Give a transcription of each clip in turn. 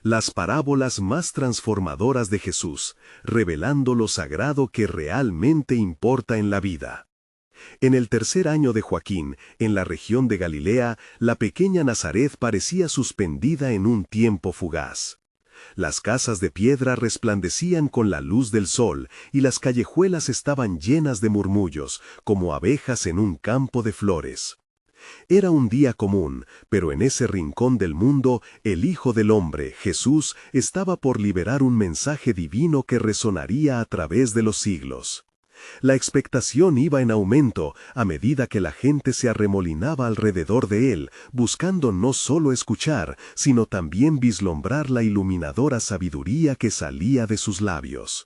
Las parábolas más transformadoras de Jesús, revelando lo sagrado que realmente importa en la vida. En el tercer año de Joaquín, en la región de Galilea, la pequeña Nazaret parecía suspendida en un tiempo fugaz. Las casas de piedra resplandecían con la luz del sol, y las callejuelas estaban llenas de murmullos, como abejas en un campo de flores. Era un día común, pero en ese rincón del mundo, el Hijo del Hombre, Jesús, estaba por liberar un mensaje divino que resonaría a través de los siglos. La expectación iba en aumento a medida que la gente se arremolinaba alrededor de él, buscando no solo escuchar, sino también vislumbrar la iluminadora sabiduría que salía de sus labios.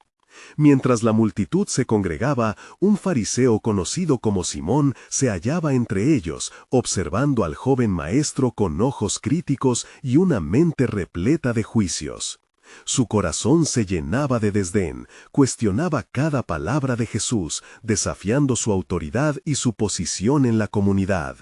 Mientras la multitud se congregaba, un fariseo conocido como Simón se hallaba entre ellos, observando al joven maestro con ojos críticos y una mente repleta de juicios. Su corazón se llenaba de desdén, cuestionaba cada palabra de Jesús, desafiando su autoridad y su posición en la comunidad.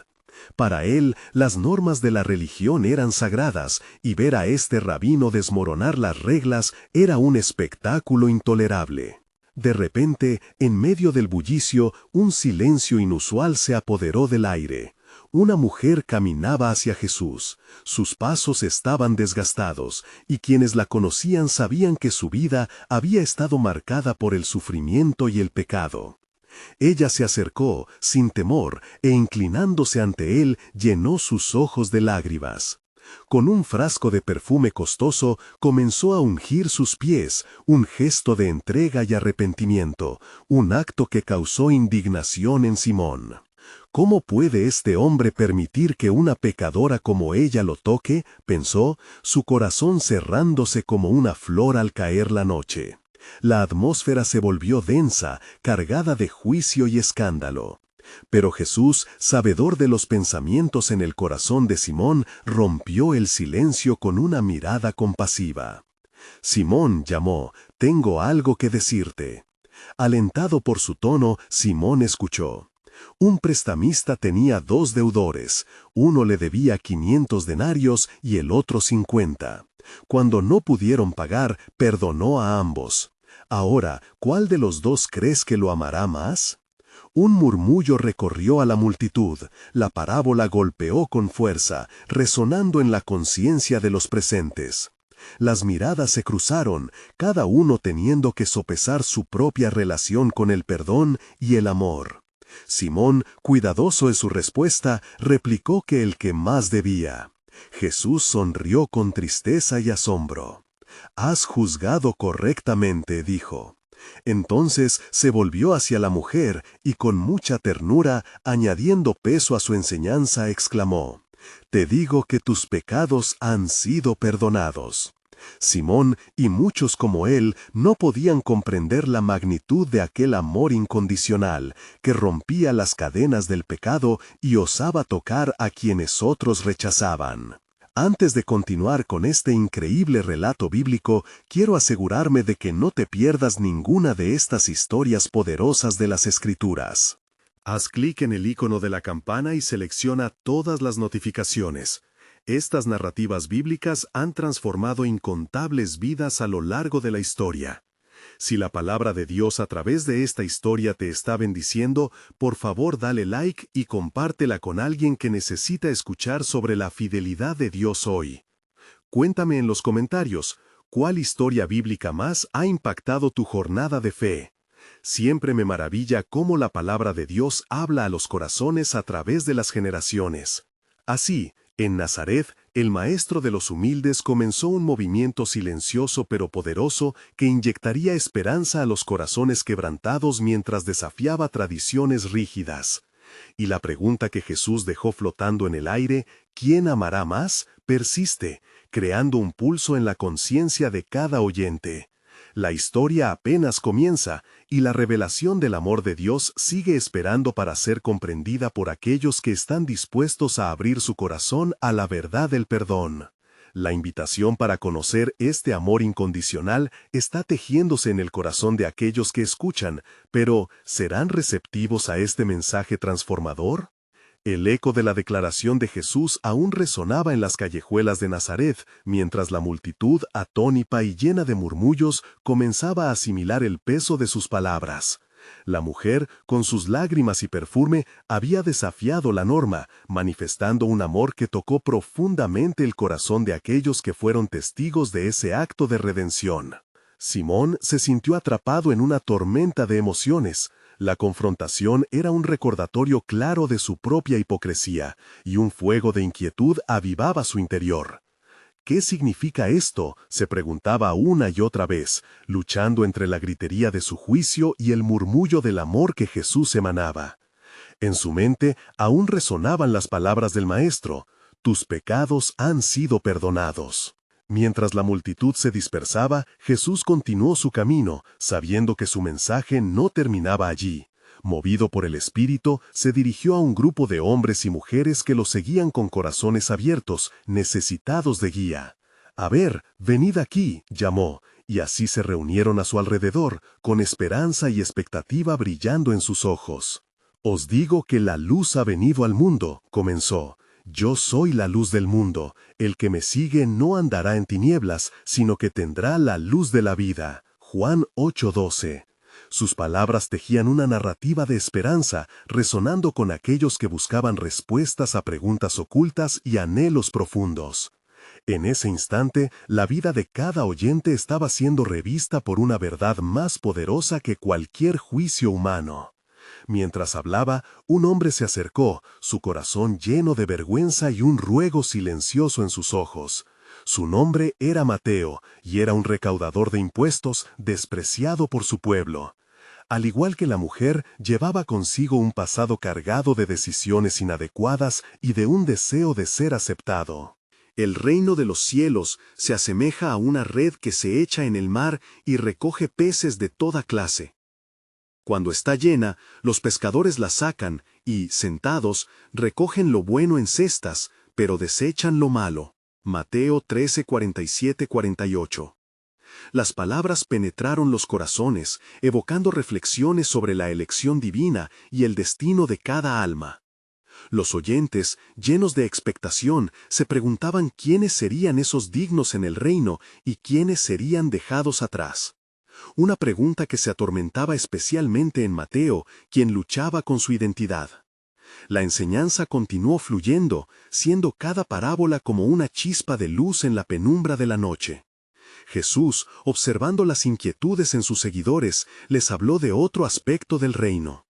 Para él, las normas de la religión eran sagradas, y ver a este rabino desmoronar las reglas era un espectáculo intolerable. De repente, en medio del bullicio, un silencio inusual se apoderó del aire. Una mujer caminaba hacia Jesús. Sus pasos estaban desgastados, y quienes la conocían sabían que su vida había estado marcada por el sufrimiento y el pecado. Ella se acercó, sin temor, e inclinándose ante él, llenó sus ojos de lágrimas. Con un frasco de perfume costoso, comenzó a ungir sus pies, un gesto de entrega y arrepentimiento, un acto que causó indignación en Simón. ¿Cómo puede este hombre permitir que una pecadora como ella lo toque?, pensó, su corazón cerrándose como una flor al caer la noche. La atmósfera se volvió densa, cargada de juicio y escándalo. Pero Jesús, sabedor de los pensamientos en el corazón de Simón, rompió el silencio con una mirada compasiva. Simón llamó, «Tengo algo que decirte». Alentado por su tono, Simón escuchó. Un prestamista tenía 2 deudores, uno le debía 500 denarios y el otro 50. Cuando no pudieron pagar, perdonó a ambos. Ahora, ¿cuál de los 2 crees que lo amará más? Un murmullo recorrió a la multitud, la parábola golpeó con fuerza, resonando en la conciencia de los presentes. Las miradas se cruzaron, cada uno teniendo que sopesar su propia relación con el perdón y el amor. Simón, cuidadoso en su respuesta, replicó que el que más debía. Jesús sonrió con tristeza y asombro. «Has juzgado correctamente», dijo. Entonces se volvió hacia la mujer y con mucha ternura, añadiendo peso a su enseñanza, exclamó, «Te digo que tus pecados han sido perdonados». Simón y muchos como él no podían comprender la magnitud de aquel amor incondicional que rompía las cadenas del pecado y osaba tocar a quienes otros rechazaban. Antes de continuar con este increíble relato bíblico, quiero asegurarme de que no te pierdas ninguna de estas historias poderosas de las Escrituras. Haz clic en el icono de la campana y selecciona todas las notificaciones. Estas narrativas bíblicas han transformado incontables vidas a lo largo de la historia. Si la palabra de Dios a través de esta historia te está bendiciendo, por favor dale like y compártela con alguien que necesita escuchar sobre la fidelidad de Dios hoy. Cuéntame en los comentarios, ¿cuál historia bíblica más ha impactado tu jornada de fe? Siempre me maravilla cómo la palabra de Dios habla a los corazones a través de las generaciones. Así, en Nazaret, el maestro de los humildes comenzó un movimiento silencioso pero poderoso que inyectaría esperanza a los corazones quebrantados mientras desafiaba tradiciones rígidas. Y la pregunta que Jesús dejó flotando en el aire, ¿quién amará más?, persiste, creando un pulso en la conciencia de cada oyente. La historia apenas comienza, y la revelación del amor de Dios sigue esperando para ser comprendida por aquellos que están dispuestos a abrir su corazón a la verdad del perdón. La invitación para conocer este amor incondicional está tejiéndose en el corazón de aquellos que escuchan, pero ¿serán receptivos a este mensaje transformador? El eco de la declaración de Jesús aún resonaba en las callejuelas de Nazaret, mientras la multitud, atónita y llena de murmullos, comenzaba a asimilar el peso de sus palabras. La mujer, con sus lágrimas y perfume, había desafiado la norma, manifestando un amor que tocó profundamente el corazón de aquellos que fueron testigos de ese acto de redención. Simón se sintió atrapado en una tormenta de emociones. La confrontación era un recordatorio claro de su propia hipocresía, y un fuego de inquietud avivaba su interior. ¿Qué significa esto?, se preguntaba una y otra vez, luchando entre la gritería de su juicio y el murmullo del amor que Jesús emanaba. En su mente aún resonaban las palabras del Maestro: «Tus pecados han sido perdonados». Mientras la multitud se dispersaba, Jesús continuó su camino, sabiendo que su mensaje no terminaba allí. Movido por el Espíritu, se dirigió a un grupo de hombres y mujeres que lo seguían con corazones abiertos, necesitados de guía. «A ver, venid aquí», llamó, y así se reunieron a su alrededor, con esperanza y expectativa brillando en sus ojos. «Os digo que la luz ha venido al mundo», comenzó. «Yo soy la luz del mundo. El que me sigue no andará en tinieblas, sino que tendrá la luz de la vida». Juan 8:12. Sus palabras tejían una narrativa de esperanza, resonando con aquellos que buscaban respuestas a preguntas ocultas y anhelos profundos. En ese instante, la vida de cada oyente estaba siendo revista por una verdad más poderosa que cualquier juicio humano. Mientras hablaba, un hombre se acercó, su corazón lleno de vergüenza y un ruego silencioso en sus ojos. Su nombre era Mateo, y era un recaudador de impuestos, despreciado por su pueblo. Al igual que la mujer, llevaba consigo un pasado cargado de decisiones inadecuadas y de un deseo de ser aceptado. El reino de los cielos se asemeja a una red que se echa en el mar y recoge peces de toda clase. Cuando está llena, los pescadores la sacan y, sentados, recogen lo bueno en cestas, pero desechan lo malo. Mateo 13:47-48. Las palabras penetraron los corazones, evocando reflexiones sobre la elección divina y el destino de cada alma. Los oyentes, llenos de expectación, se preguntaban quiénes serían esos dignos en el reino y quiénes serían dejados atrás. Una pregunta que se atormentaba especialmente en Mateo, quien luchaba con su identidad. La enseñanza continuó fluyendo, siendo cada parábola como una chispa de luz en la penumbra de la noche. Jesús, observando las inquietudes en sus seguidores, les habló de otro aspecto del reino.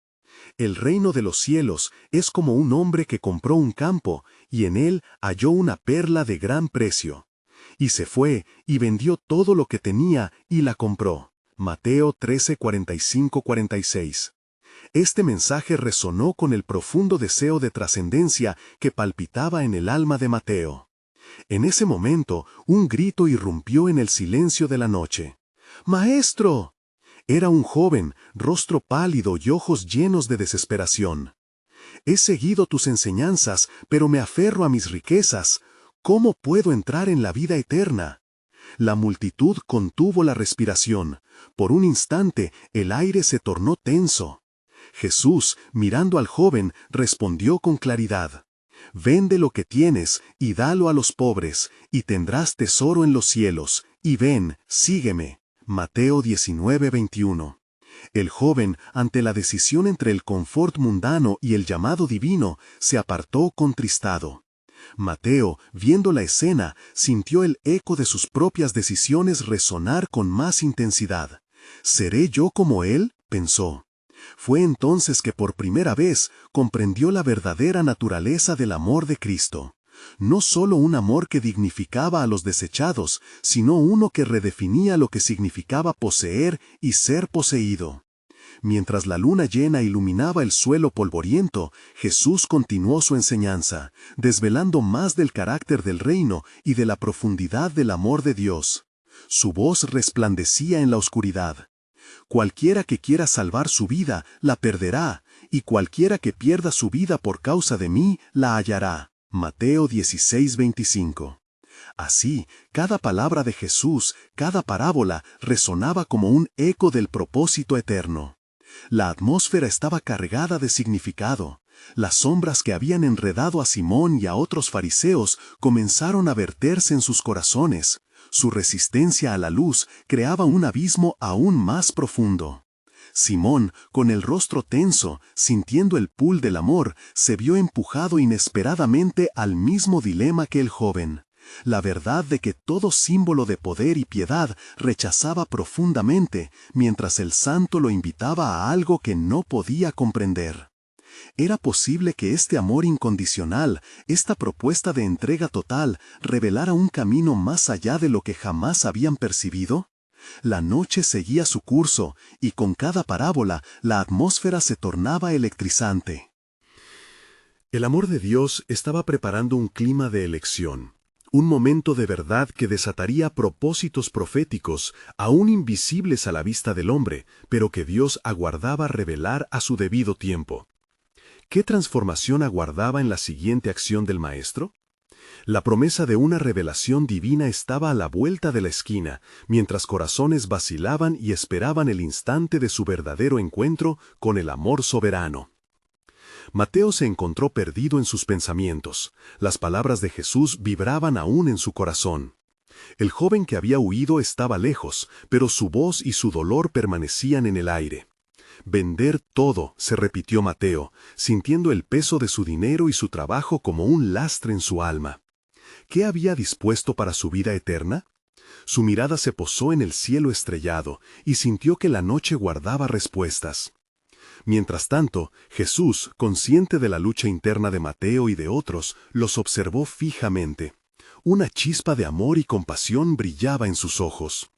El reino de los cielos es como un hombre que compró un campo, y en él halló una perla de gran precio. Y se fue, y vendió todo lo que tenía, y la compró. Mateo 13:45-46. Este mensaje resonó con el profundo deseo de trascendencia que palpitaba en el alma de Mateo. En ese momento, un grito irrumpió en el silencio de la noche. ¡Maestro! Era un joven, rostro pálido y ojos llenos de desesperación. «He seguido tus enseñanzas, pero me aferro a mis riquezas. ¿Cómo puedo entrar en la vida eterna?» La multitud contuvo la respiración. Por un instante, el aire se tornó tenso. Jesús, mirando al joven, respondió con claridad: «Vende lo que tienes y dalo a los pobres, y tendrás tesoro en los cielos, y ven, sígueme». Mateo 19:21. El joven, ante la decisión entre el confort mundano y el llamado divino, se apartó contristado. Mateo, viendo la escena, sintió el eco de sus propias decisiones resonar con más intensidad. «¿Seré yo como él?», pensó. Fue entonces que por primera vez comprendió la verdadera naturaleza del amor de Cristo. No solo un amor que dignificaba a los desechados, sino uno que redefinía lo que significaba poseer y ser poseído. Mientras la luna llena iluminaba el suelo polvoriento, Jesús continuó su enseñanza, desvelando más del carácter del reino y de la profundidad del amor de Dios. Su voz resplandecía en la oscuridad. «Cualquiera que quiera salvar su vida, la perderá, y cualquiera que pierda su vida por causa de mí, la hallará». Mateo 16:25. Así, cada palabra de Jesús, cada parábola, resonaba como un eco del propósito eterno. La atmósfera estaba cargada de significado. Las sombras que habían enredado a Simón y a otros fariseos comenzaron a verterse en sus corazones. Su resistencia a la luz creaba un abismo aún más profundo. Simón, con el rostro tenso, sintiendo el pull del amor, se vio empujado inesperadamente al mismo dilema que el joven. La verdad de que todo símbolo de poder y piedad rechazaba profundamente, mientras el santo lo invitaba a algo que no podía comprender. ¿Era posible que este amor incondicional, esta propuesta de entrega total, revelara un camino más allá de lo que jamás habían percibido? La noche seguía su curso, y con cada parábola la atmósfera se tornaba electrizante. El amor de Dios estaba preparando un clima de elección, un momento de verdad que desataría propósitos proféticos, aún invisibles a la vista del hombre, pero que Dios aguardaba revelar a su debido tiempo. ¿Qué transformación aguardaba en la siguiente acción del Maestro? La promesa de una revelación divina estaba a la vuelta de la esquina, mientras corazones vacilaban y esperaban el instante de su verdadero encuentro con el amor soberano. Mateo se encontró perdido en sus pensamientos. Las palabras de Jesús vibraban aún en su corazón. El joven que había huido estaba lejos, pero su voz y su dolor permanecían en el aire. Vender todo, se repitió Mateo, sintiendo el peso de su dinero y su trabajo como un lastre en su alma. ¿Qué había dispuesto para su vida eterna? Su mirada se posó en el cielo estrellado y sintió que la noche guardaba respuestas. Mientras tanto, Jesús, consciente de la lucha interna de Mateo y de otros, los observó fijamente. Una chispa de amor y compasión brillaba en sus ojos.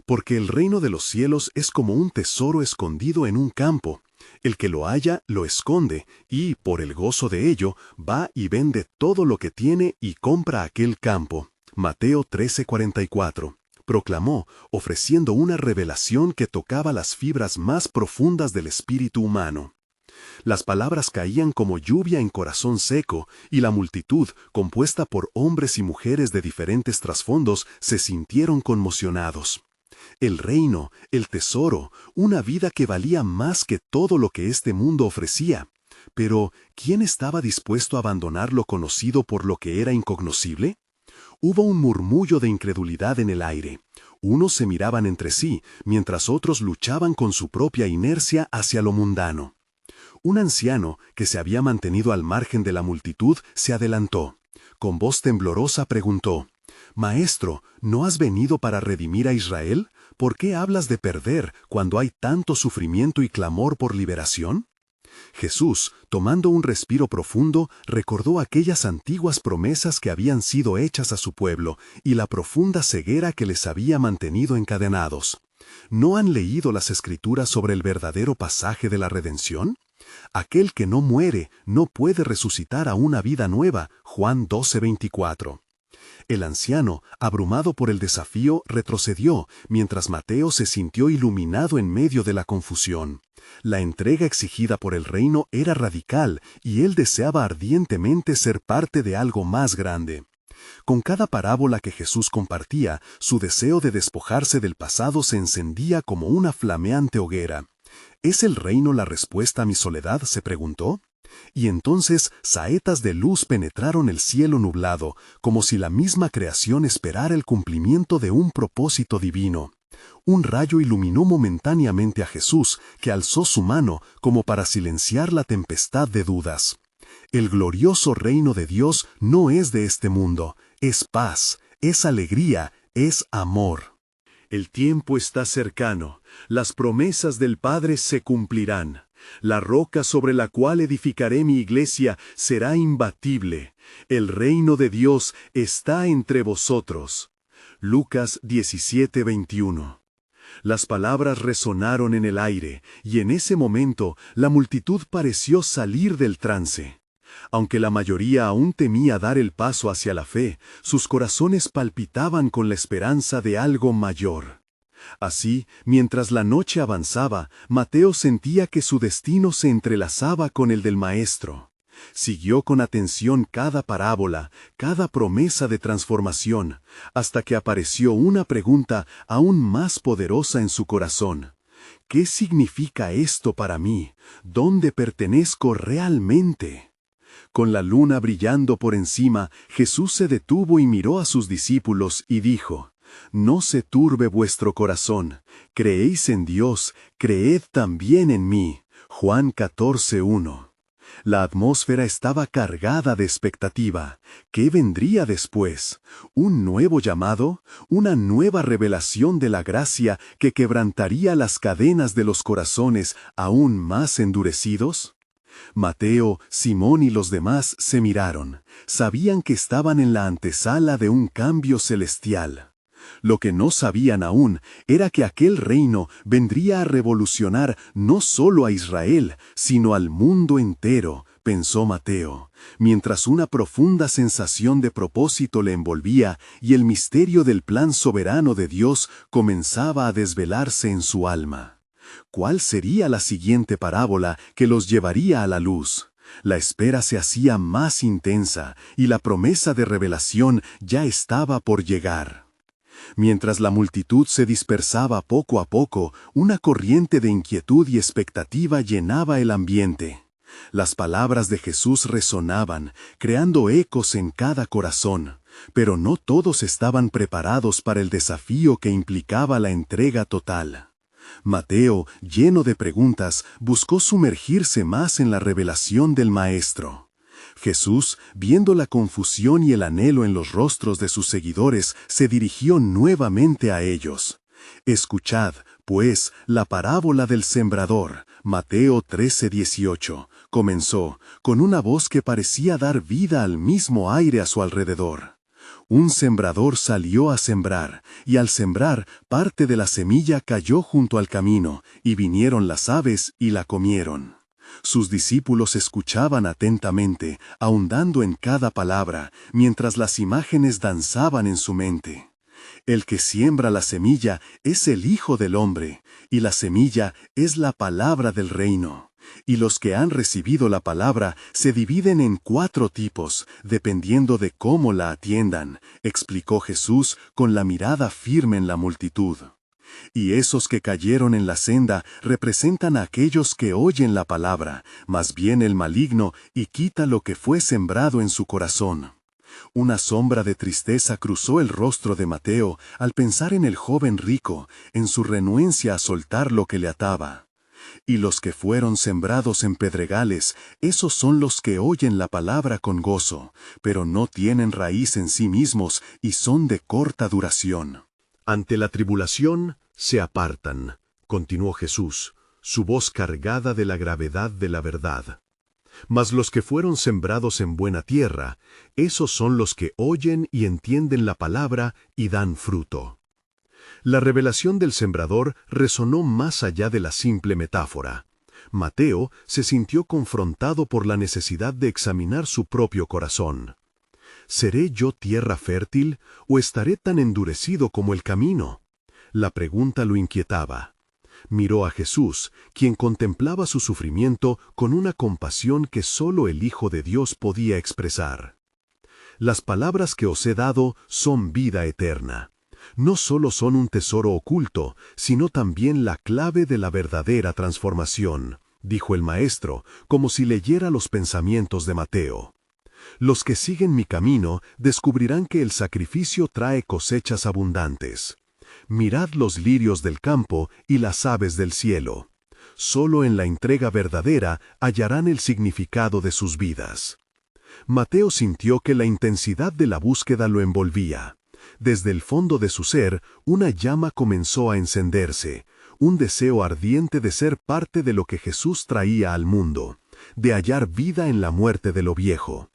Porque el reino de los cielos es como un tesoro escondido en un campo. El que lo halla, lo esconde, y, por el gozo de ello, va y vende todo lo que tiene y compra aquel campo. Mateo 13:44. Proclamó, ofreciendo una revelación que tocaba las fibras más profundas del espíritu humano. Las palabras caían como lluvia en corazón seco, y la multitud, compuesta por hombres y mujeres de diferentes trasfondos, se sintieron conmocionados. El reino, el tesoro, una vida que valía más que todo lo que este mundo ofrecía. Pero, ¿quién estaba dispuesto a abandonar lo conocido por lo que era incognoscible? Hubo un murmullo de incredulidad en el aire. Unos se miraban entre sí, mientras otros luchaban con su propia inercia hacia lo mundano. Un anciano, que se había mantenido al margen de la multitud, se adelantó. Con voz temblorosa preguntó: «Maestro, ¿no has venido para redimir a Israel? ¿Por qué hablas de perder cuando hay tanto sufrimiento y clamor por liberación?» Jesús, tomando un respiro profundo, recordó aquellas antiguas promesas que habían sido hechas a su pueblo y la profunda ceguera que les había mantenido encadenados. ¿No han leído las Escrituras sobre el verdadero pasaje de la redención? Aquel que no muere no puede resucitar a una vida nueva. Juan 12:24. El anciano, abrumado por el desafío, retrocedió, mientras Mateo se sintió iluminado en medio de la confusión. La entrega exigida por el reino era radical, y él deseaba ardientemente ser parte de algo más grande. Con cada parábola que Jesús compartía, su deseo de despojarse del pasado se encendía como una flameante hoguera. ¿Es el reino la respuesta a mi soledad?, se preguntó. Y entonces saetas de luz penetraron el cielo nublado, como si la misma creación esperara el cumplimiento de un propósito divino. Un rayo iluminó momentáneamente a Jesús, que alzó su mano como para silenciar la tempestad de dudas. El glorioso reino de Dios no es de este mundo, es paz, es alegría, es amor. El tiempo está cercano, las promesas del Padre se cumplirán. La roca sobre la cual edificaré mi iglesia será imbatible. El reino de Dios está entre vosotros. Lucas 17:21. Las palabras resonaron en el aire, y en ese momento la multitud pareció salir del trance. Aunque la mayoría aún temía dar el paso hacia la fe, sus corazones palpitaban con la esperanza de algo mayor. Así, mientras la noche avanzaba, Mateo sentía que su destino se entrelazaba con el del Maestro. Siguió con atención cada parábola, cada promesa de transformación, hasta que apareció una pregunta aún más poderosa en su corazón. ¿qué significa esto para mí? ¿Dónde pertenezco realmente? Con la luna brillando por encima, Jesús se detuvo y miró a sus discípulos y dijo: «No se turbe vuestro corazón. Creéis en Dios, creed también en mí». Juan 14:1. La atmósfera estaba cargada de expectativa. ¿Qué vendría después? ¿Un nuevo llamado? ¿Una nueva revelación de la gracia que quebrantaría las cadenas de los corazones aún más endurecidos? Mateo, Simón y los demás se miraron. Sabían que estaban en la antesala de un cambio celestial. Lo que no sabían aún era que aquel reino vendría a revolucionar no solo a Israel, sino al mundo entero, pensó Mateo, mientras una profunda sensación de propósito le envolvía y el misterio del plan soberano de Dios comenzaba a desvelarse en su alma. ¿Cuál sería la siguiente parábola que los llevaría a la luz? La espera se hacía más intensa y la promesa de revelación ya estaba por llegar. Mientras la multitud se dispersaba poco a poco, una corriente de inquietud y expectativa llenaba el ambiente. Las palabras de Jesús resonaban, creando ecos en cada corazón, pero no todos estaban preparados para el desafío que implicaba la entrega total. Mateo, lleno de preguntas, buscó sumergirse más en la revelación del Maestro. Jesús, viendo la confusión y el anhelo en los rostros de sus seguidores, se dirigió nuevamente a ellos. Escuchad, pues, la parábola del sembrador. Mateo 13:18. Comenzó, con una voz que parecía dar vida al mismo aire a su alrededor. Un sembrador salió a sembrar, y al sembrar, parte de la semilla cayó junto al camino, y vinieron las aves y la comieron. Sus discípulos escuchaban atentamente, ahondando en cada palabra, mientras las imágenes danzaban en su mente. El que siembra la semilla es el Hijo del Hombre, y la semilla es la palabra del reino. Y los que han recibido la palabra se dividen en 4 tipos, dependiendo de cómo la atiendan, explicó Jesús con la mirada firme en la multitud. Y esos que cayeron en la senda representan a aquellos que oyen la palabra, mas viene el maligno y quita lo que fue sembrado en su corazón. Una sombra de tristeza cruzó el rostro de Mateo al pensar en el joven rico, en su renuencia a soltar lo que le ataba. Y los que fueron sembrados en pedregales, esos son los que oyen la palabra con gozo, pero no tienen raíz en sí mismos y son de corta duración. Ante la tribulación, se apartan, continuó Jesús, su voz cargada de la gravedad de la verdad. Mas los que fueron sembrados en buena tierra, esos son los que oyen y entienden la palabra y dan fruto. La revelación del sembrador resonó más allá de la simple metáfora. Mateo se sintió confrontado por la necesidad de examinar su propio corazón. ¿Seré yo tierra fértil o estaré tan endurecido como el camino? La pregunta lo inquietaba. Miró a Jesús, quien contemplaba su sufrimiento con una compasión que solo el Hijo de Dios podía expresar. Las palabras que os he dado son vida eterna. No solo son un tesoro oculto, sino también la clave de la verdadera transformación, dijo el Maestro, como si leyera los pensamientos de Mateo. Los que siguen mi camino descubrirán que el sacrificio trae cosechas abundantes. Mirad los lirios del campo y las aves del cielo. Solo en la entrega verdadera hallarán el significado de sus vidas. Mateo sintió que la intensidad de la búsqueda lo envolvía. Desde el fondo de su ser, una llama comenzó a encenderse, un deseo ardiente de ser parte de lo que Jesús traía al mundo, de hallar vida en la muerte de lo viejo.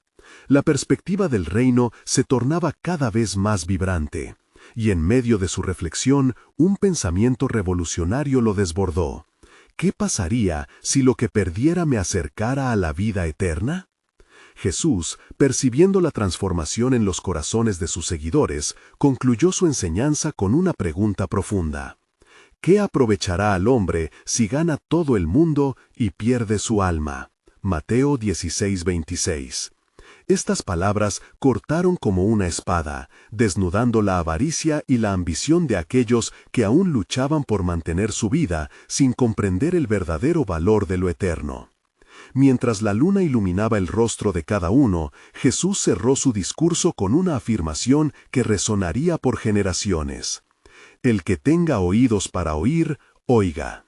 La perspectiva del reino se tornaba cada vez más vibrante, y en medio de su reflexión, un pensamiento revolucionario lo desbordó. ¿Qué pasaría si lo que perdiera me acercara a la vida eterna? Jesús, percibiendo la transformación en los corazones de sus seguidores, concluyó su enseñanza con una pregunta profunda. ¿Qué aprovechará al hombre si gana todo el mundo y pierde su alma? Mateo 16:26. Estas palabras cortaron como una espada, desnudando la avaricia y la ambición de aquellos que aún luchaban por mantener su vida sin comprender el verdadero valor de lo eterno. Mientras la luna iluminaba el rostro de cada uno, Jesús cerró su discurso con una afirmación que resonaría por generaciones. El que tenga oídos para oír, oiga.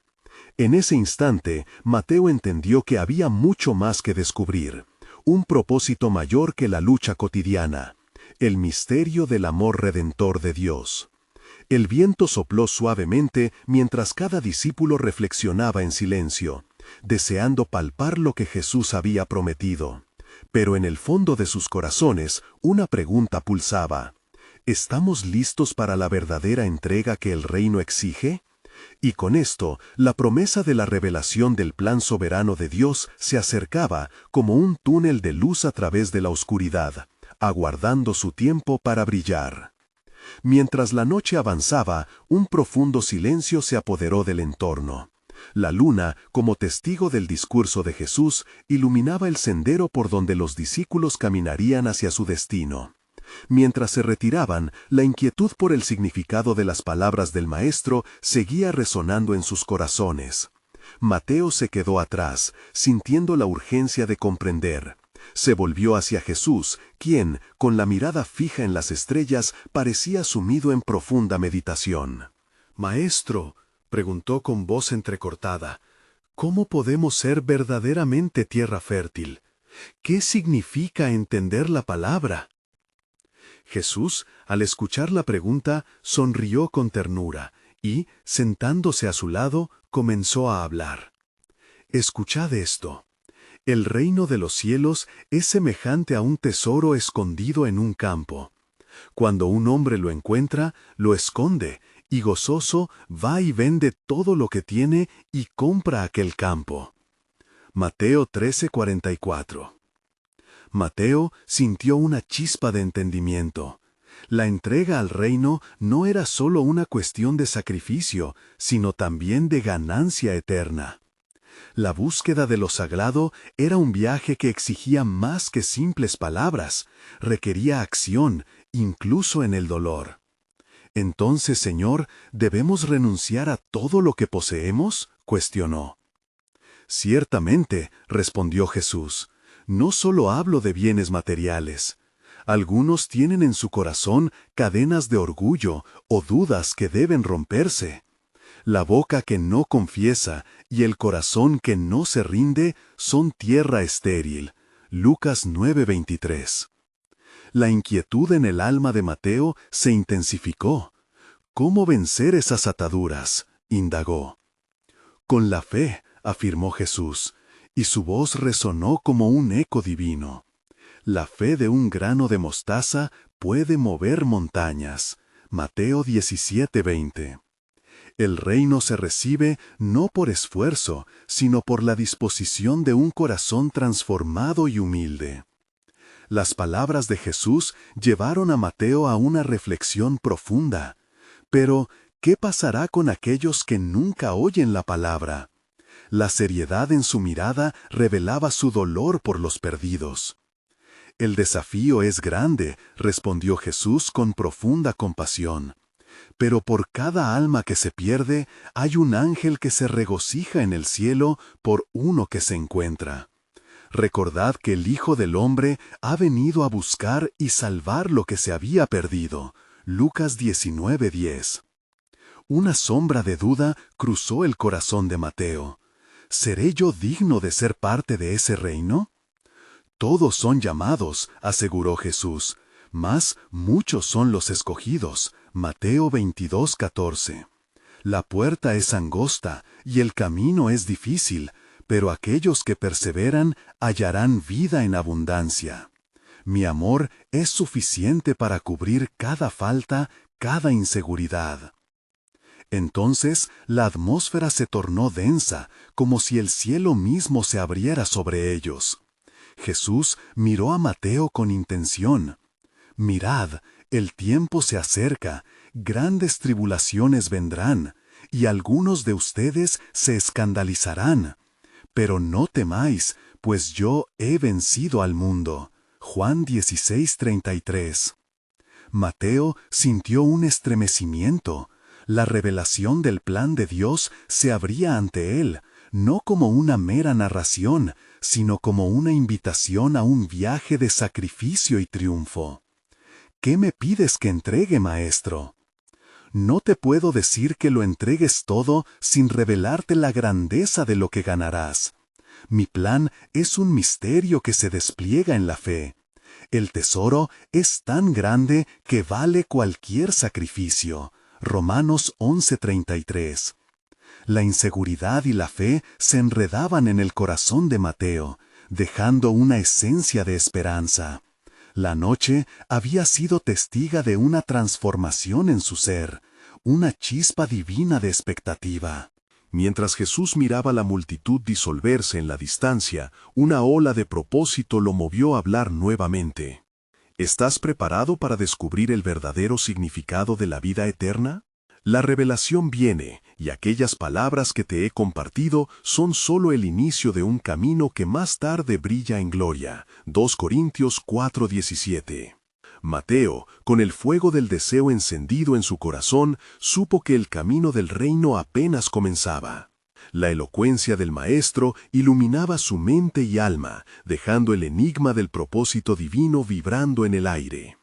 En ese instante, Mateo entendió que había mucho más que descubrir, un propósito mayor que la lucha cotidiana, el misterio del amor redentor de Dios. El viento sopló suavemente mientras cada discípulo reflexionaba en silencio, deseando palpar lo que Jesús había prometido. Pero en el fondo de sus corazones, una pregunta pulsaba: ¿estamos listos para la verdadera entrega que el reino exige? Y con esto, la promesa de la revelación del plan soberano de Dios se acercaba como un túnel de luz a través de la oscuridad, aguardando su tiempo para brillar. Mientras la noche avanzaba, un profundo silencio se apoderó del entorno. La luna, como testigo del discurso de Jesús, iluminaba el sendero por donde los discípulos caminarían hacia su destino. Mientras se retiraban, la inquietud por el significado de las palabras del Maestro seguía resonando en sus corazones. Mateo se quedó atrás, sintiendo la urgencia de comprender. Se volvió hacia Jesús, quien, con la mirada fija en las estrellas, parecía sumido en profunda meditación. «Maestro», preguntó con voz entrecortada, «¿cómo podemos ser verdaderamente tierra fértil? ¿Qué significa entender la palabra?» Jesús, al escuchar la pregunta, sonrió con ternura y, sentándose a su lado, comenzó a hablar. «Escuchad esto. El reino de los cielos es semejante a un tesoro escondido en un campo. Cuando un hombre lo encuentra, lo esconde, y gozoso va y vende todo lo que tiene y compra aquel campo». Mateo 13:44. Mateo sintió una chispa de entendimiento. La entrega al reino no era solo una cuestión de sacrificio, sino también de ganancia eterna. La búsqueda de lo sagrado era un viaje que exigía más que simples palabras, requería acción, incluso en el dolor. «Entonces, Señor, ¿debemos renunciar a todo lo que poseemos?», cuestionó. «Ciertamente», respondió Jesús, «no solo hablo de bienes materiales. Algunos tienen en su corazón cadenas de orgullo o dudas que deben romperse. La boca que no confiesa y el corazón que no se rinde son tierra estéril». Lucas 9:23. La inquietud en el alma de Mateo se intensificó. «¿Cómo vencer esas ataduras?», indagó. «Con la fe», afirmó Jesús, y su voz resonó como un eco divino. «La fe de un grano de mostaza puede mover montañas». Mateo 17:20. El reino se recibe no por esfuerzo, sino por la disposición de un corazón transformado y humilde. Las palabras de Jesús llevaron a Mateo a una reflexión profunda. Pero, ¿qué pasará con aquellos que nunca oyen la palabra? La seriedad en su mirada revelaba su dolor por los perdidos. «El desafío es grande», respondió Jesús con profunda compasión. «Pero por cada alma que se pierde, hay un ángel que se regocija en el cielo por uno que se encuentra. Recordad que el Hijo del Hombre ha venido a buscar y salvar lo que se había perdido». Lucas 19:10. Una sombra de duda cruzó el corazón de Mateo. ¿Seré yo digno de ser parte de ese reino? «Todos son llamados», aseguró Jesús, «mas muchos son los escogidos». Mateo 22:14. La puerta es angosta y el camino es difícil, pero aquellos que perseveran hallarán vida en abundancia. Mi amor es suficiente para cubrir cada falta, cada inseguridad. Entonces la atmósfera se tornó densa, como si el cielo mismo se abriera sobre ellos. Jesús miró a Mateo con intención. «Mirad, el tiempo se acerca, grandes tribulaciones vendrán, y algunos de ustedes se escandalizarán. Pero no temáis, pues yo he vencido al mundo». Juan 16:33. Mateo sintió un estremecimiento. La revelación del plan de Dios se abría ante él, no como una mera narración, sino como una invitación a un viaje de sacrificio y triunfo. ¿Qué me pides que entregue, maestro? No te puedo decir que lo entregues todo sin revelarte la grandeza de lo que ganarás. Mi plan es un misterio que se despliega en la fe. El tesoro es tan grande que vale cualquier sacrificio. Romanos 11:33. La inseguridad y la fe se enredaban en el corazón de Mateo, dejando una esencia de esperanza. La noche había sido testiga de una transformación en su ser, una chispa divina de expectativa. Mientras Jesús miraba la multitud disolverse en la distancia, una ola de propósito lo movió a hablar nuevamente. ¿Estás preparado para descubrir el verdadero significado de la vida eterna? La revelación viene, y aquellas palabras que te he compartido son solo el inicio de un camino que más tarde brilla en gloria. 2 Corintios 4:17. Mateo, con el fuego del deseo encendido en su corazón, supo que el camino del reino apenas comenzaba. La elocuencia del Maestro iluminaba su mente y alma, dejando el enigma del propósito divino vibrando en el aire.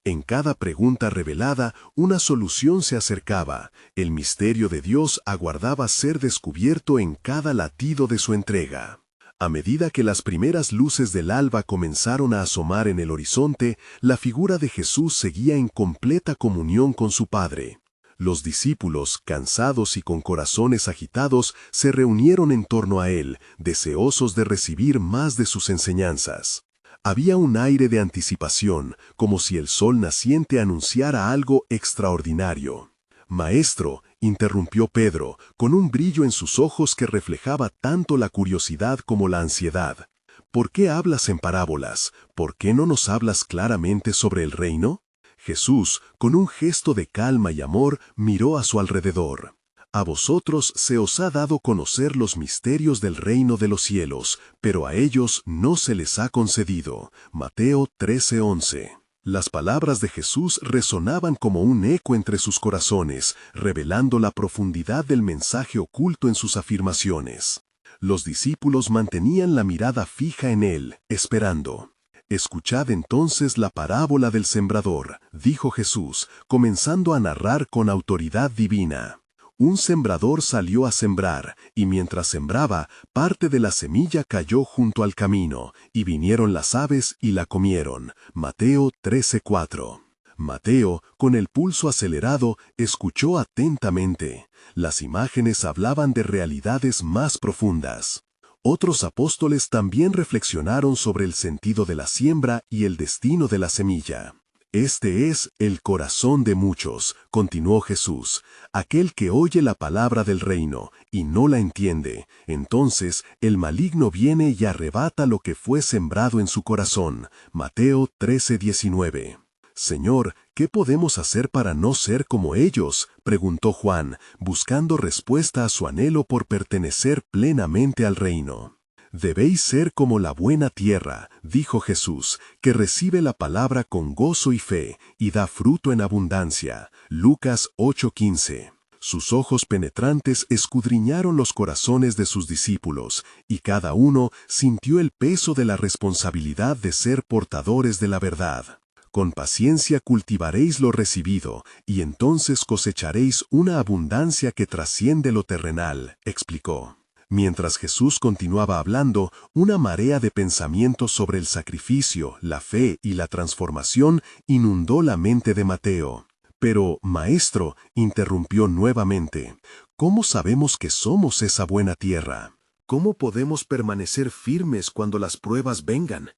En cada pregunta revelada, una solución se acercaba. El misterio de Dios aguardaba ser descubierto en cada latido de su entrega. A medida que las primeras luces del alba comenzaron a asomar en el horizonte, la figura de Jesús seguía en completa comunión con su Padre. Los discípulos, cansados y con corazones agitados, se reunieron en torno a él, deseosos de recibir más de sus enseñanzas. Había un aire de anticipación, como si el sol naciente anunciara algo extraordinario. «Maestro», interrumpió Pedro, con un brillo en sus ojos que reflejaba tanto la curiosidad como la ansiedad. «¿Por qué hablas en parábolas? ¿Por qué no nos hablas claramente sobre el reino?» Jesús, con un gesto de calma y amor, miró a su alrededor. «A vosotros se os ha dado conocer los misterios del reino de los cielos, pero a ellos no se les ha concedido». Mateo 13:11. Las palabras de Jesús resonaban como un eco entre sus corazones, revelando la profundidad del mensaje oculto en sus afirmaciones. Los discípulos mantenían la mirada fija en él, esperando. «Escuchad entonces la parábola del sembrador», dijo Jesús, comenzando a narrar con autoridad divina. Un sembrador salió a sembrar, y mientras sembraba, parte de la semilla cayó junto al camino, y vinieron las aves y la comieron. Mateo 13:4. Mateo, con el pulso acelerado, escuchó atentamente. Las imágenes hablaban de realidades más profundas. Otros apóstoles también reflexionaron sobre el sentido de la siembra y el destino de la semilla. «Este es el corazón de muchos», continuó Jesús, «aquel que oye la palabra del reino y no la entiende. Entonces el maligno viene y arrebata lo que fue sembrado en su corazón». Mateo 13:19. «Señor, ¿qué podemos hacer para no ser como ellos?», preguntó Juan, buscando respuesta a su anhelo por pertenecer plenamente al reino. «Debéis ser como la buena tierra», dijo Jesús, «que recibe la palabra con gozo y fe, y da fruto en abundancia». Lucas 8:15. Sus ojos penetrantes escudriñaron los corazones de sus discípulos, y cada uno sintió el peso de la responsabilidad de ser portadores de la verdad. «Con paciencia cultivaréis lo recibido, y entonces cosecharéis una abundancia que trasciende lo terrenal», explicó. Mientras Jesús continuaba hablando, una marea de pensamientos sobre el sacrificio, la fe y la transformación inundó la mente de Mateo. «Pero, maestro», interrumpió nuevamente, «¿cómo sabemos que somos esa buena tierra? ¿Cómo podemos permanecer firmes cuando las pruebas vengan?»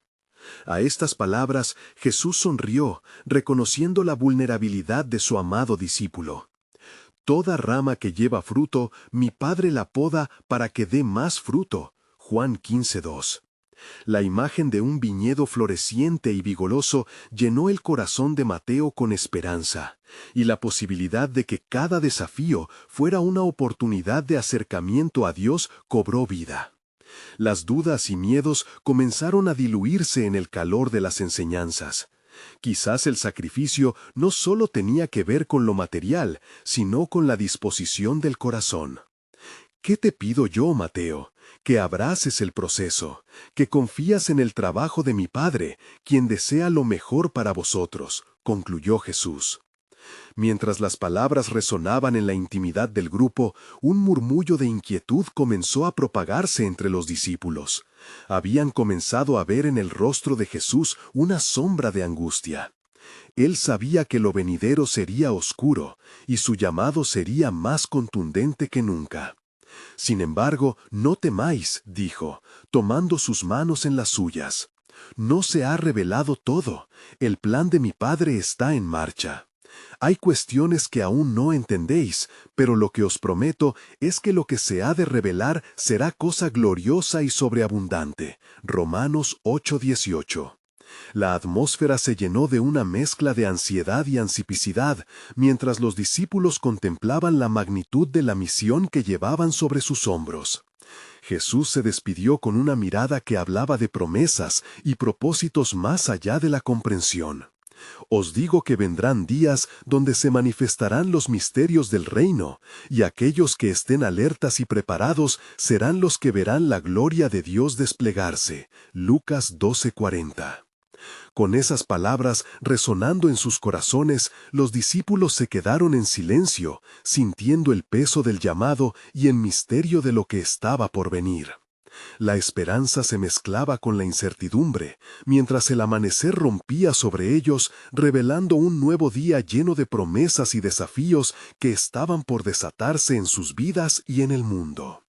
A estas palabras, Jesús sonrió, reconociendo la vulnerabilidad de su amado discípulo. «Toda rama que lleva fruto, mi Padre la poda para que dé más fruto». Juan 15:2. La imagen de un viñedo floreciente y vigoroso llenó el corazón de Mateo con esperanza, y la posibilidad de que cada desafío fuera una oportunidad de acercamiento a Dios cobró vida. Las dudas y miedos comenzaron a diluirse en el calor de las enseñanzas. Quizás el sacrificio no solo tenía que ver con lo material, sino con la disposición del corazón. ¿Qué te pido yo, Mateo? Que abraces el proceso, que confías en el trabajo de mi Padre, quien desea lo mejor para vosotros, concluyó Jesús. Mientras las palabras resonaban en la intimidad del grupo, un murmullo de inquietud comenzó a propagarse entre los discípulos. Habían comenzado a ver en el rostro de Jesús una sombra de angustia. Él sabía que lo venidero sería oscuro, y su llamado sería más contundente que nunca. Sin embargo, no temáis, dijo, tomando sus manos en las suyas. No se ha revelado todo, el plan de mi Padre está en marcha. Hay cuestiones que aún no entendéis, pero lo que os prometo es que lo que se ha de revelar será cosa gloriosa y sobreabundante. Romanos 8:18. La atmósfera se llenó de una mezcla de ansiedad y ansipicidad, mientras los discípulos contemplaban la magnitud de la misión que llevaban sobre sus hombros. Jesús se despidió con una mirada que hablaba de promesas y propósitos más allá de la comprensión. Os digo que vendrán días donde se manifestarán los misterios del reino, y aquellos que estén alertas y preparados serán los que verán la gloria de Dios desplegarse. Lucas 12:40. Con esas palabras resonando en sus corazones, los discípulos se quedaron en silencio, sintiendo el peso del llamado y el misterio de lo que estaba por venir. La esperanza se mezclaba con la incertidumbre, mientras el amanecer rompía sobre ellos, revelando un nuevo día lleno de promesas y desafíos que estaban por desatarse en sus vidas y en el mundo.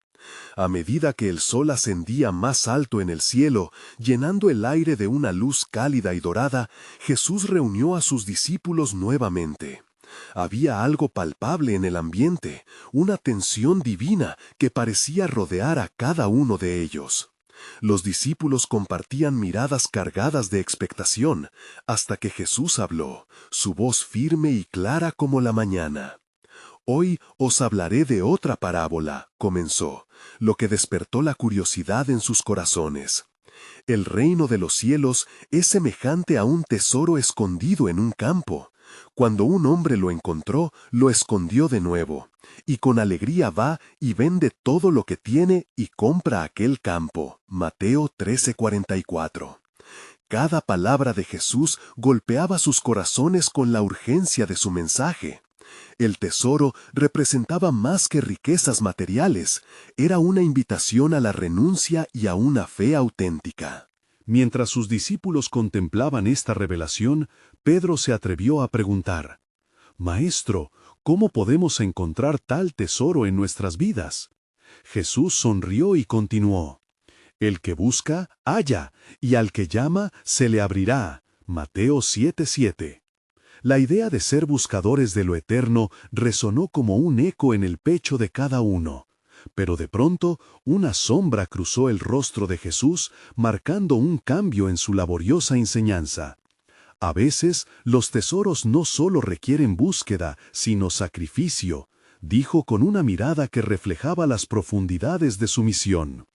A medida que el sol ascendía más alto en el cielo, llenando el aire de una luz cálida y dorada, Jesús reunió a sus discípulos nuevamente. Había algo palpable en el ambiente, una tensión divina que parecía rodear a cada uno de ellos. Los discípulos compartían miradas cargadas de expectación, hasta que Jesús habló, su voz firme y clara como la mañana. Hoy os hablaré de otra parábola, comenzó, lo que despertó la curiosidad en sus corazones. El reino de los cielos es semejante a un tesoro escondido en un campo. Cuando un hombre lo encontró, lo escondió de nuevo, y con alegría va y vende todo lo que tiene y compra aquel campo. Mateo 13:44. Cada palabra de Jesús golpeaba sus corazones con la urgencia de su mensaje. El tesoro representaba más que riquezas materiales, era una invitación a la renuncia y a una fe auténtica. Mientras sus discípulos contemplaban esta revelación, Pedro se atrevió a preguntar: «Maestro, ¿cómo podemos encontrar tal tesoro en nuestras vidas?» Jesús sonrió y continuó: «El que busca, halla, y al que llama, se le abrirá». Mateo 7:7. La idea de ser buscadores de lo eterno resonó como un eco en el pecho de cada uno. Pero de pronto, una sombra cruzó el rostro de Jesús, marcando un cambio en su laboriosa enseñanza. A veces, los tesoros no solo requieren búsqueda, sino sacrificio, dijo con una mirada que reflejaba las profundidades de su misión.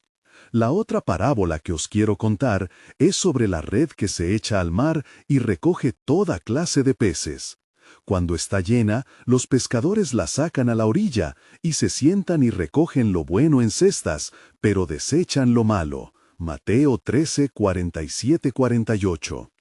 La otra parábola que os quiero contar es sobre la red que se echa al mar y recoge toda clase de peces. Cuando está llena, los pescadores la sacan a la orilla y se sientan y recogen lo bueno en cestas, pero desechan lo malo. Mateo 13:47-48.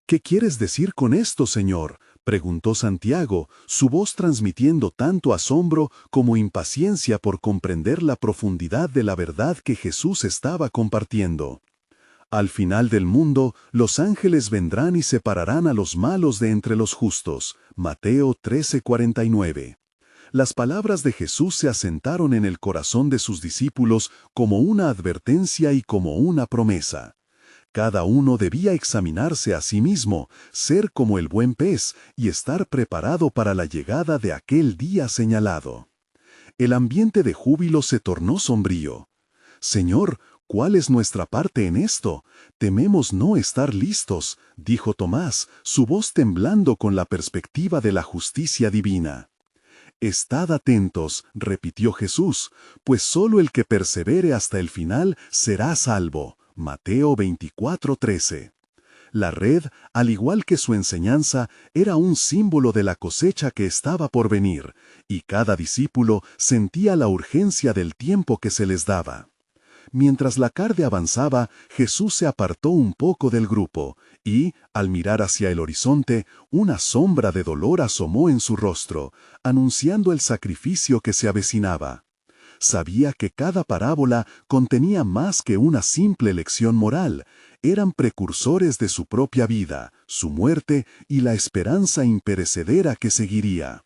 «¿Qué quieres decir con esto, Señor?», preguntó Santiago, su voz transmitiendo tanto asombro como impaciencia por comprender la profundidad de la verdad que Jesús estaba compartiendo. «Al final del mundo, los ángeles vendrán y separarán a los malos de entre los justos». Mateo 13:49. Las palabras de Jesús se asentaron en el corazón de sus discípulos como una advertencia y como una promesa. Cada uno debía examinarse a sí mismo, ser como el buen pez y estar preparado para la llegada de aquel día señalado. El ambiente de júbilo se tornó sombrío. «Señor, ¿cuál es nuestra parte en esto? Tememos no estar listos», dijo Tomás, su voz temblando con la perspectiva de la justicia divina. Estad atentos, repitió Jesús, pues solo el que persevere hasta el final será salvo. Mateo 24:13. La red, al igual que su enseñanza, era un símbolo de la cosecha que estaba por venir, y cada discípulo sentía la urgencia del tiempo que se les daba. Mientras la tarde avanzaba, Jesús se apartó un poco del grupo, y, al mirar hacia el horizonte, una sombra de dolor asomó en su rostro, anunciando el sacrificio que se avecinaba. Sabía que cada parábola contenía más que una simple lección moral, eran precursores de su propia vida, su muerte y la esperanza imperecedera que seguiría.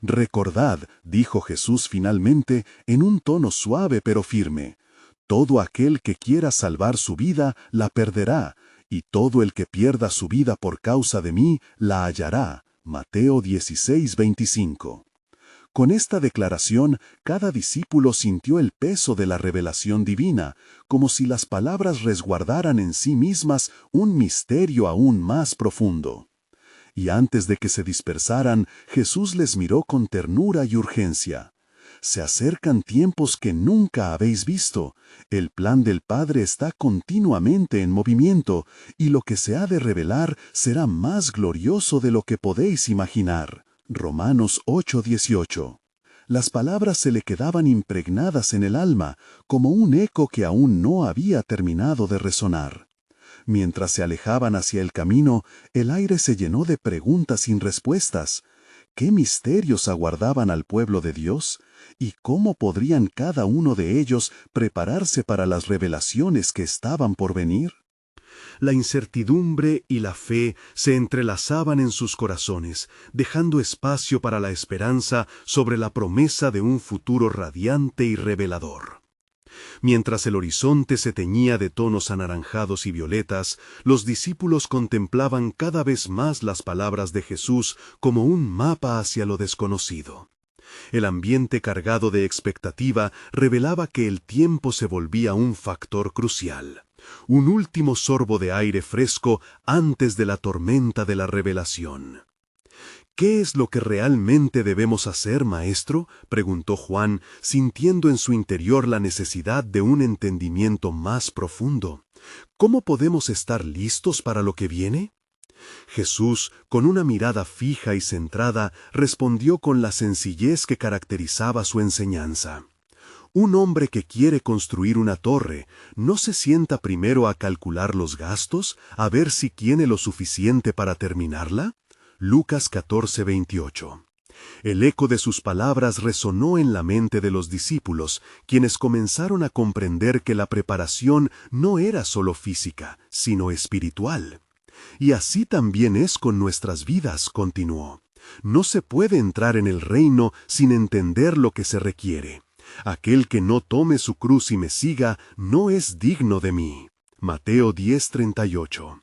Recordad, dijo Jesús finalmente, en un tono suave pero firme, todo aquel que quiera salvar su vida la perderá, y todo el que pierda su vida por causa de mí la hallará. Mateo 16:25. Con esta declaración, cada discípulo sintió el peso de la revelación divina, como si las palabras resguardaran en sí mismas un misterio aún más profundo. Y antes de que se dispersaran, Jesús les miró con ternura y urgencia. Se acercan tiempos que nunca habéis visto. El plan del Padre está continuamente en movimiento, y lo que se ha de revelar será más glorioso de lo que podéis imaginar. Romanos 8:18. Las palabras se le quedaban impregnadas en el alma, como un eco que aún no había terminado de resonar. Mientras se alejaban hacia el camino, el aire se llenó de preguntas sin respuestas. ¿Qué misterios aguardaban al pueblo de Dios? ¿Y cómo podrían cada uno de ellos prepararse para las revelaciones que estaban por venir? La incertidumbre y la fe se entrelazaban en sus corazones, dejando espacio para la esperanza sobre la promesa de un futuro radiante y revelador. Mientras el horizonte se teñía de tonos anaranjados y violetas, los discípulos contemplaban cada vez más las palabras de Jesús como un mapa hacia lo desconocido. El ambiente cargado de expectativa revelaba que el tiempo se volvía un factor crucial. Un último sorbo de aire fresco antes de la tormenta de la revelación. ¿Qué es lo que realmente debemos hacer, maestro?, preguntó Juan, sintiendo en su interior la necesidad de un entendimiento más profundo. ¿Cómo podemos estar listos para lo que viene? Jesús, con una mirada fija y centrada, respondió con la sencillez que caracterizaba su enseñanza. Un hombre que quiere construir una torre, ¿no se sienta primero a calcular los gastos, a ver si tiene lo suficiente para terminarla? Lucas 14:28. El eco de sus palabras resonó en la mente de los discípulos, quienes comenzaron a comprender que la preparación no era solo física, sino espiritual. Y así también es con nuestras vidas, continuó. No se puede entrar en el reino sin entender lo que se requiere. Aquel que no tome su cruz y me siga, no es digno de mí. Mateo 10:38.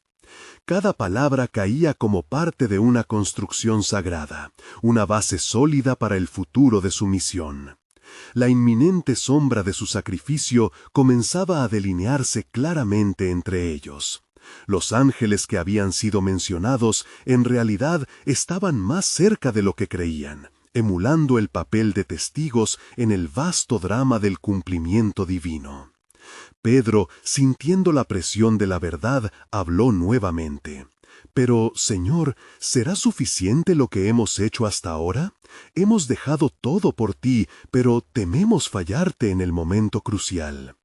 Cada palabra caía como parte de una construcción sagrada, una base sólida para el futuro de su misión. La inminente sombra de su sacrificio comenzaba a delinearse claramente entre ellos. Los ángeles que habían sido mencionados en realidad estaban más cerca de lo que creían, emulando el papel de testigos en el vasto drama del cumplimiento divino. Pedro, sintiendo la presión de la verdad, habló nuevamente. «Pero, Señor, ¿será suficiente lo que hemos hecho hasta ahora? Hemos dejado todo por ti, pero tememos fallarte en el momento crucial».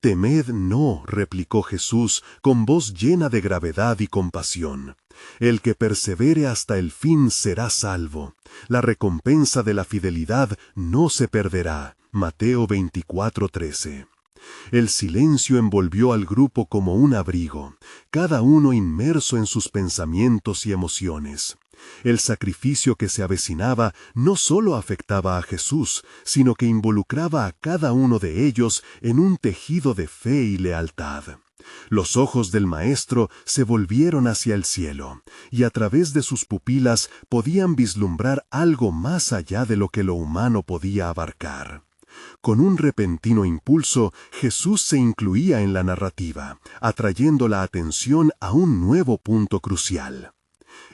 «Temed no», replicó Jesús con voz llena de gravedad y compasión. «El que persevere hasta el fin será salvo. La recompensa de la fidelidad no se perderá». Mateo 24:13. El silencio envolvió al grupo como un abrigo, cada uno inmerso en sus pensamientos y emociones. El sacrificio que se avecinaba no solo afectaba a Jesús, sino que involucraba a cada uno de ellos en un tejido de fe y lealtad. Los ojos del Maestro se volvieron hacia el cielo, y a través de sus pupilas podían vislumbrar algo más allá de lo que lo humano podía abarcar. Con un repentino impulso, Jesús se incluía en la narrativa, atrayendo la atención a un nuevo punto crucial.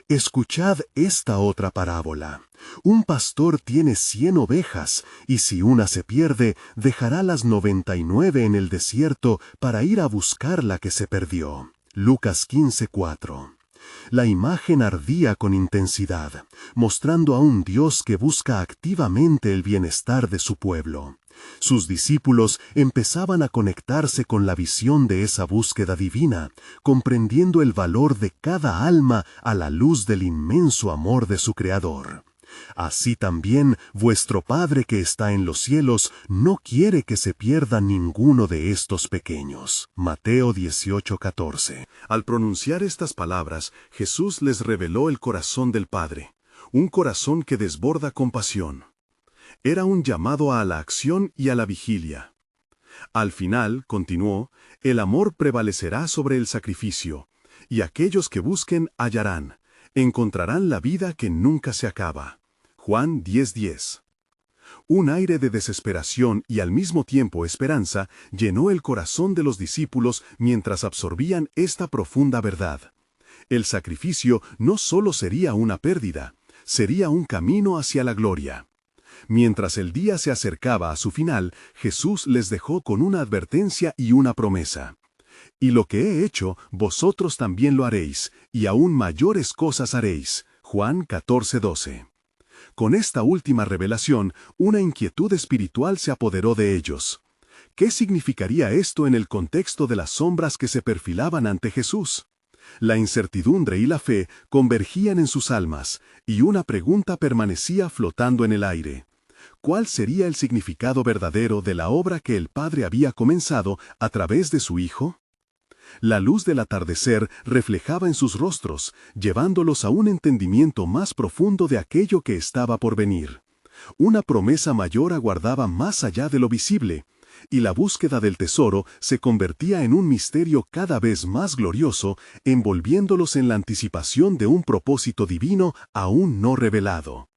Escuchad esta otra parábola. Un pastor tiene 100 ovejas, y si una se pierde, dejará las 99 en el desierto para ir a buscar la que se perdió. Lucas 15:4. La imagen ardía con intensidad, mostrando a un Dios que busca activamente el bienestar de su pueblo. Sus discípulos empezaban a conectarse con la visión de esa búsqueda divina, comprendiendo el valor de cada alma a la luz del inmenso amor de su Creador. Así también vuestro Padre que está en los cielos no quiere que se pierda ninguno de estos pequeños. Mateo 18:14. Al pronunciar estas palabras, Jesús les reveló el corazón del Padre, un corazón que desborda compasión. Era un llamado a la acción y a la vigilia. Al final, continuó, el amor prevalecerá sobre el sacrificio, y aquellos que busquen hallarán, encontrarán la vida que nunca se acaba. Juan 10:10. Un aire de desesperación y al mismo tiempo esperanza llenó el corazón de los discípulos mientras absorbían esta profunda verdad. El sacrificio no solo sería una pérdida, sería un camino hacia la gloria. Mientras el día se acercaba a su final, Jesús les dejó con una advertencia y una promesa. Y lo que he hecho, vosotros también lo haréis, y aún mayores cosas haréis. Juan 14:12. Con esta última revelación, una inquietud espiritual se apoderó de ellos. ¿Qué significaría esto en el contexto de las sombras que se perfilaban ante Jesús? La incertidumbre y la fe convergían en sus almas, y una pregunta permanecía flotando en el aire. ¿Cuál sería el significado verdadero de la obra que el Padre había comenzado a través de su Hijo? La luz del atardecer reflejaba en sus rostros, llevándolos a un entendimiento más profundo de aquello que estaba por venir. Una promesa mayor aguardaba más allá de lo visible, y la búsqueda del tesoro se convertía en un misterio cada vez más glorioso, envolviéndolos en la anticipación de un propósito divino aún no revelado.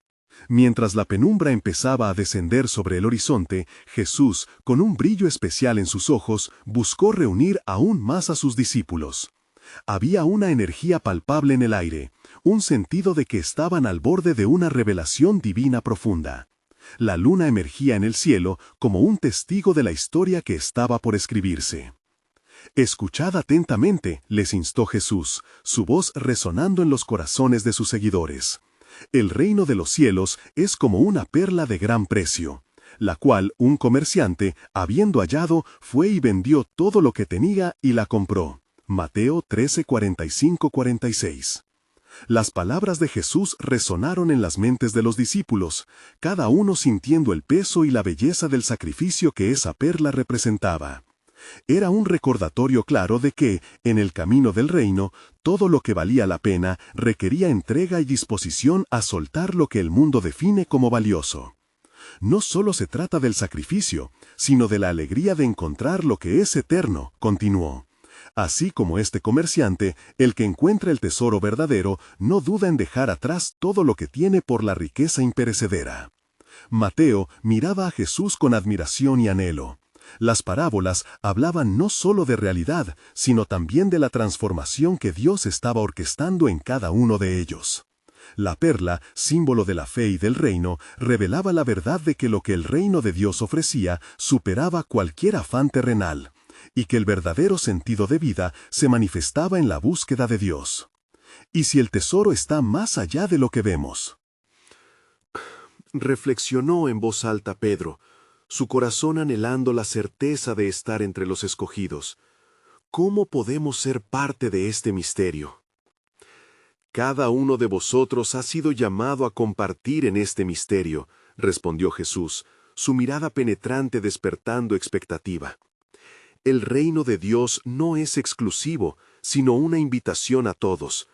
Mientras la penumbra empezaba a descender sobre el horizonte, Jesús, con un brillo especial en sus ojos, buscó reunir aún más a sus discípulos. Había una energía palpable en el aire, un sentido de que estaban al borde de una revelación divina profunda. La luna emergía en el cielo como un testigo de la historia que estaba por escribirse. Escuchad atentamente, les instó Jesús, su voz resonando en los corazones de sus seguidores. El reino de los cielos es como una perla de gran precio, la cual un comerciante, habiendo hallado, fue y vendió todo lo que tenía y la compró. Mateo 13:45-46. Las palabras de Jesús resonaron en las mentes de los discípulos, cada uno sintiendo el peso y la belleza del sacrificio que esa perla representaba. Era un recordatorio claro de que, en el camino del reino, todo lo que valía la pena requería entrega y disposición a soltar lo que el mundo define como valioso. No solo se trata del sacrificio, sino de la alegría de encontrar lo que es eterno, continuó. Así como este comerciante, el que encuentra el tesoro verdadero no duda en dejar atrás todo lo que tiene por la riqueza imperecedera. Mateo miraba a Jesús con admiración y anhelo. Las parábolas hablaban no solo de realidad, sino también de la transformación que Dios estaba orquestando en cada uno de ellos. La perla, símbolo de la fe y del reino, revelaba la verdad de que lo que el reino de Dios ofrecía superaba cualquier afán terrenal, y que el verdadero sentido de vida se manifestaba en la búsqueda de Dios. ¿Y si el tesoro está más allá de lo que vemos? Reflexionó en voz alta Pedro, su corazón anhelando la certeza de estar entre los escogidos. ¿Cómo podemos ser parte de este misterio? Cada uno de vosotros ha sido llamado a compartir en este misterio, respondió Jesús, su mirada penetrante despertando expectativa. El reino de Dios no es exclusivo, sino una invitación a todos.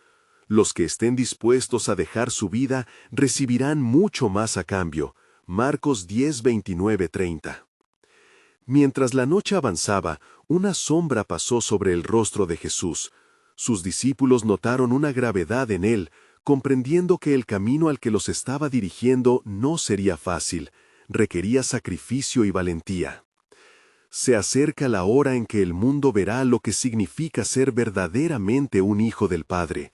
Los que estén dispuestos a dejar su vida recibirán mucho más a cambio. Marcos 10:29-30. Mientras la noche avanzaba, una sombra pasó sobre el rostro de Jesús. Sus discípulos notaron una gravedad en él, comprendiendo que el camino al que los estaba dirigiendo no sería fácil, requería sacrificio y valentía. Se acerca la hora en que el mundo verá lo que significa ser verdaderamente un hijo del Padre,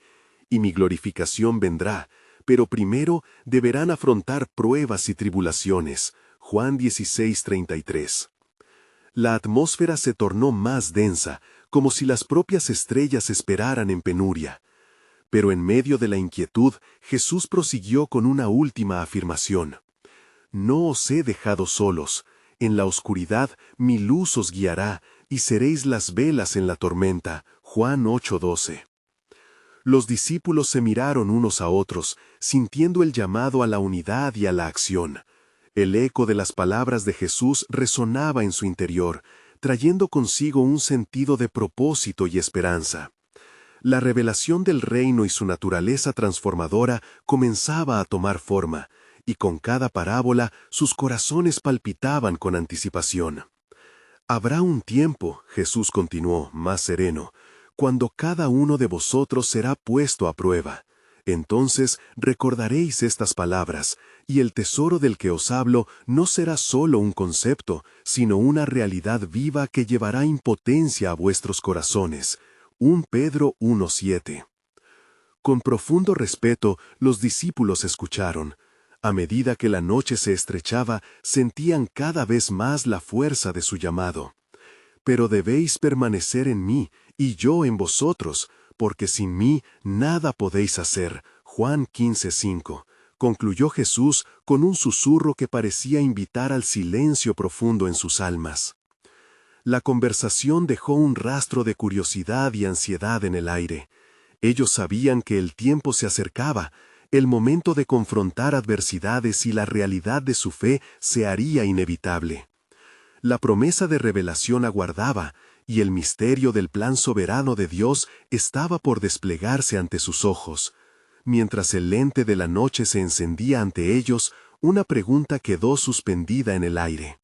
y mi glorificación vendrá, pero primero deberán afrontar pruebas y tribulaciones. Juan 16:33. La atmósfera se tornó más densa, como si las propias estrellas esperaran en penuria. Pero en medio de la inquietud, Jesús prosiguió con una última afirmación. No os he dejado solos, en la oscuridad mi luz os guiará, y seréis las velas en la tormenta. Juan 8:12. Los discípulos se miraron unos a otros, sintiendo el llamado a la unidad y a la acción. El eco de las palabras de Jesús resonaba en su interior, trayendo consigo un sentido de propósito y esperanza. La revelación del reino y su naturaleza transformadora comenzaba a tomar forma, y con cada parábola sus corazones palpitaban con anticipación. Habrá un tiempo, Jesús continuó, más sereno, cuando cada uno de vosotros será puesto a prueba. Entonces recordaréis estas palabras, y el tesoro del que os hablo no será solo un concepto, sino una realidad viva que llevará impotencia a vuestros corazones. 1 Pedro 1:7. Con profundo respeto, los discípulos escucharon. A medida que la noche se estrechaba, sentían cada vez más la fuerza de su llamado. Pero debéis permanecer en mí, y yo en vosotros, porque sin mí nada podéis hacer. Juan 15:5. Concluyó Jesús con un susurro que parecía invitar al silencio profundo en sus almas. La conversación dejó un rastro de curiosidad y ansiedad en el aire. Ellos sabían que el tiempo se acercaba, el momento de confrontar adversidades y la realidad de su fe se haría inevitable. La promesa de revelación aguardaba, y el misterio del plan soberano de Dios estaba por desplegarse ante sus ojos. Mientras el lente de la noche se encendía ante ellos, una pregunta quedó suspendida en el aire.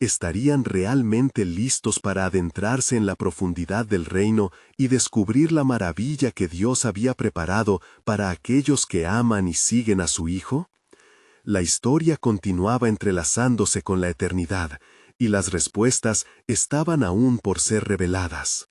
¿Estarían realmente listos para adentrarse en la profundidad del reino y descubrir la maravilla que Dios había preparado para aquellos que aman y siguen a su Hijo? La historia continuaba entrelazándose con la eternidad, y las respuestas estaban aún por ser reveladas.